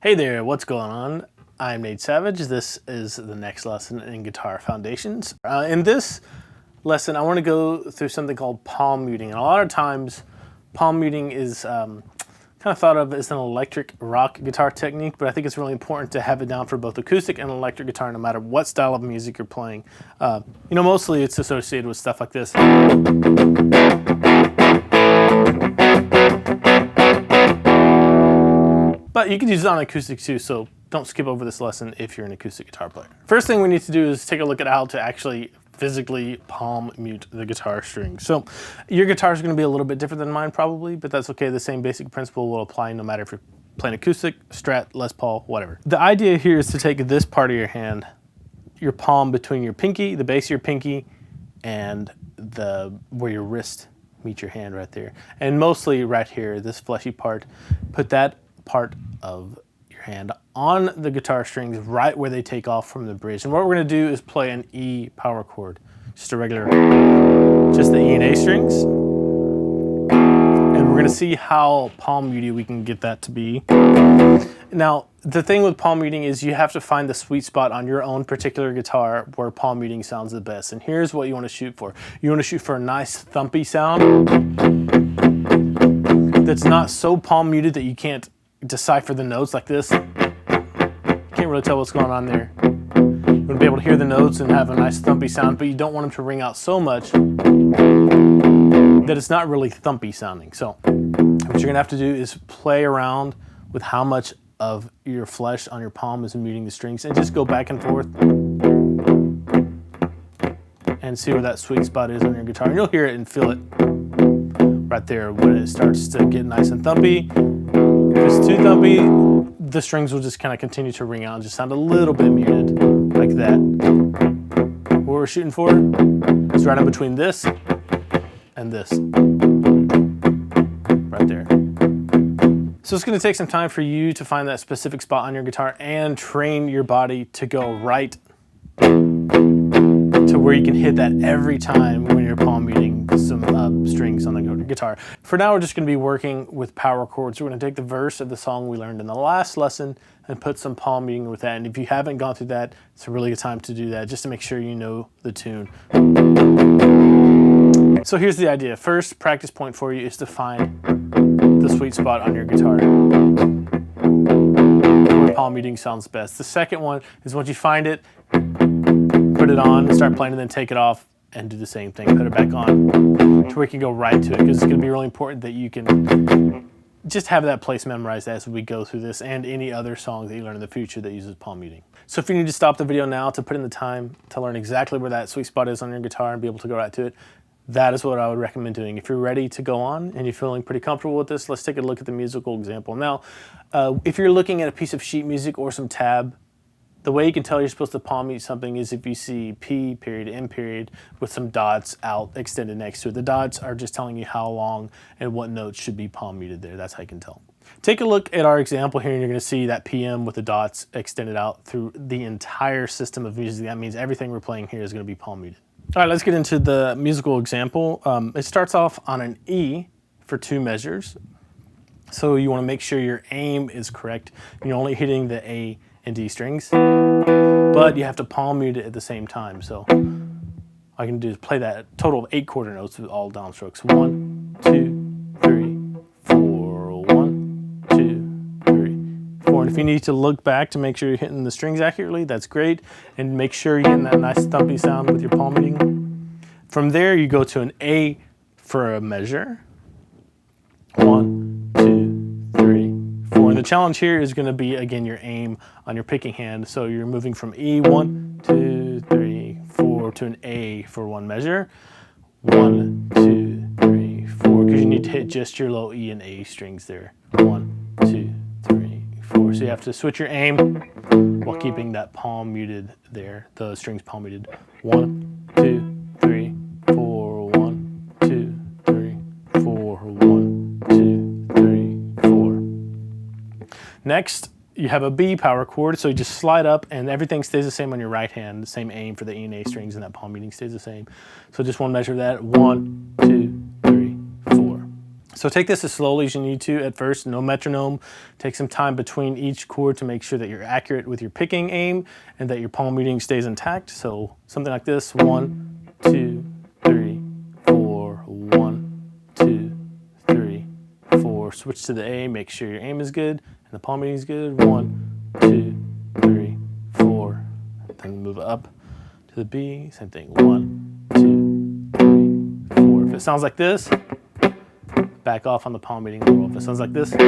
Hey there, what's going on? I'm Nate Savage. This is the next lesson in Guitar Foundations. In this lesson, I want to go through something called palm muting. And a lot of times, palm muting is kind of thought of as an electric rock guitar technique, but I think it's really important to have it down for both acoustic and electric guitar, no matter what style of music you're playing. Mostly it's associated with stuff like this. But you can use it on acoustic too, so don't skip over this lesson if you're an acoustic guitar player. First thing we need to do is take a look at how to actually physically palm mute the guitar strings. So your guitar is going to be a little bit different than mine probably, but that's okay. The same basic principle will apply no matter if you're playing acoustic, Strat, Les Paul, whatever. The idea here is to take this part of your hand, your palm between your pinky, the base of your pinky, and where your wrist meets your hand right there. And mostly right here, this fleshy part, put that part of your hand on the guitar strings right where they take off from the bridge. And what we're going to do is play an E power chord, just a regular, just the E and A strings. And we're going to see how palm muted we can get that to be. Now, the thing with palm muting is you have to find the sweet spot on your own particular guitar where palm muting sounds the best. And here's what you want to shoot for. You want to shoot for a nice thumpy sound that's not so palm muted that you can't decipher the notes like this. You can't really tell what's going on there. You want to be able to hear the notes and have a nice thumpy sound, but you don't want them to ring out so much that it's not really thumpy sounding. So what you're gonna have to do is play around with how much of your flesh on your palm is muting the strings, and just go back and forth and see where that sweet spot is on your guitar. And you'll hear it and feel it right there when it starts to get nice and thumpy. If it's too thumpy, the strings will just kind of continue to ring out and just sound a little bit muted, like that. What we're shooting for is right in between this and this, right there. So it's going to take some time for you to find that specific spot on your guitar and train your body to go right to where you can hit that every time when you're palm muting some strings on the guitar. For now, we're just going to be working with power chords. We're going to take the verse of the song we learned in the last lesson and put some palm muting with that. And if you haven't gone through that, it's a really good time to do that, just to make sure you know the tune. So here's the idea. First practice point for you is to find the sweet spot on your guitar where palm muting sounds best. The second one is once you find it, put it on, start playing, and then take it off and do the same thing. Put it back on to where you can go right to it, because it's going to be really important that you can just have that place memorized as we go through this and any other song that you learn in the future that uses palm muting. So if you need to stop the video now to put in the time to learn exactly where that sweet spot is on your guitar and be able to go right to it, that is what I would recommend doing. If you're ready to go on and you're feeling pretty comfortable with this, let's take a look at the musical example. Now, if you're looking at a piece of sheet music or some tab, the way you can tell you're supposed to palm mute something is if you see P period, M period with some dots out extended next to it. The dots are just telling you how long and what notes should be palm muted there. That's how you can tell. Take a look at our example here and you're going to see that PM with the dots extended out through the entire system of music. That means everything we're playing here is going to be palm muted. All right, let's get into the musical example. It starts off on an E for 2 measures. So you want to make sure your aim is correct. You're only hitting the A and D strings, but you have to palm mute it at the same time. So all I can do is play that total of 8 quarter notes with all downstrokes. 1, 2, 3, 4, 1, 2, 3, 4. And if you need to look back to make sure you're hitting the strings accurately, that's great. And make sure you're getting that nice thumpy sound with your palm muting. From there, you go to an A for a measure. 1, 2, 3, 4. And the challenge here is going to be, again, your aim on your picking hand. So you're moving from E, 1, 2, 3, 4, to an A for 1 measure. 1, 2, 3, 4, because you need to hit just your low E and A strings there. 1, 2, 3, 4. So you have to switch your aim while keeping that palm muted there, the strings palm muted. 1, 2, 3, 4, 1, 2, 3, 4, 1, 2, 3, 4. Next, you have a B power chord, so you just slide up and everything stays the same on your right hand, the same aim for the E and A strings, and that palm muting stays the same. So just 1 measure of that, 1, 2, 3, 4. So take this as slowly as you need to at first, no metronome. Take some time between each chord to make sure that you're accurate with your picking aim and that your palm reading stays intact. So something like this, 1, 2, 3, 4, 1, 2, 3, 4. Switch to the A, make sure your aim is good and the palm reading is good. 1, 2, 3, 4. Then move up to the B, same thing. 1, 2, 3, 4. If it sounds like this, back off on the palm reading a little. If it sounds like this, give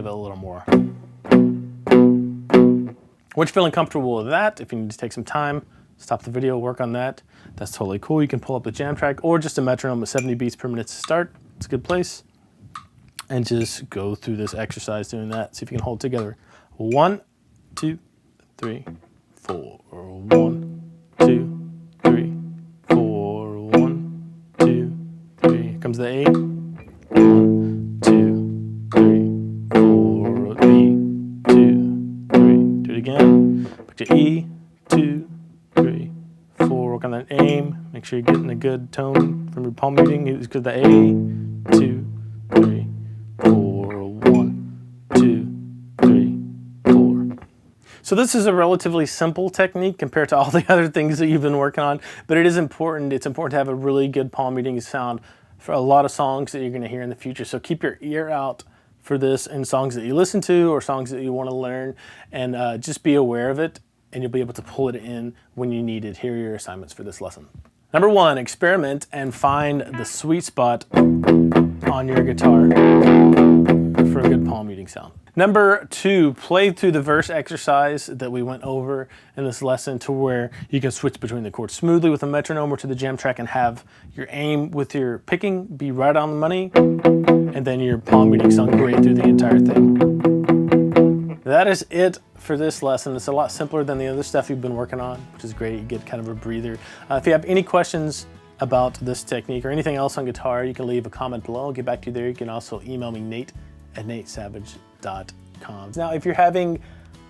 it a little more. Once you're feeling comfortable with that, if you need to take some time, stop the video, work on that. That's totally cool. You can pull up the jam track or just a metronome with 70 beats per minute to start. It's a good place. And just go through this exercise doing that. See if you can hold it together. 1, 2, 3, 4. 1, 2, 3, 4. 1, 2, 3. Here comes the A. 1, 2, 3, 4. B, 2, 3. Do it again. Put your E, 2, 3, 4. Work on that aim. Make sure you're getting a good tone from your palm reading. It's good. The A, 2, 3, 4. 1, 2, 3, 4. So this is a relatively simple technique compared to all the other things that you've been working on, but it is important. It's important to have a really good palm reading sound for a lot of songs that you're going to hear in the future. So keep your ear out for this in songs that you listen to or songs that you want to learn, and just be aware of it, and you'll be able to pull it in when you need it. Here are your assignments for this lesson. Number 1, experiment and find the sweet spot on your guitar for a good palm reading sound. Number 2, play through the verse exercise that we went over in this lesson to where you can switch between the chords smoothly with a metronome or to the jam track and have your aim with your picking be right on the money, and then your palm reading sound great through the entire thing. That is it for this lesson. It's a lot simpler than the other stuff you've been working on, which is great. You get kind of a breather. If you have any questions about this technique or anything else on guitar, you can leave a comment below. I'll get back to you there. You can also email me, nate@natesavage.com. Now, if you're having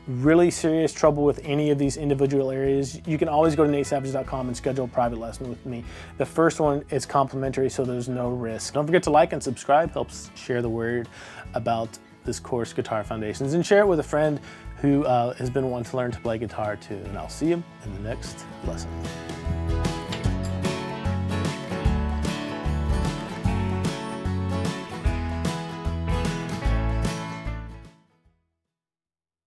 really serious trouble with any of these individual areas, you can always go to natesavage.com and schedule a private lesson with me. The first one is complimentary, so there's no risk. Don't forget to like and subscribe. Helps share the word about this course, Guitar Foundations, and share it with a friend who has been wanting to learn to play guitar too. And I'll see you in the next lesson.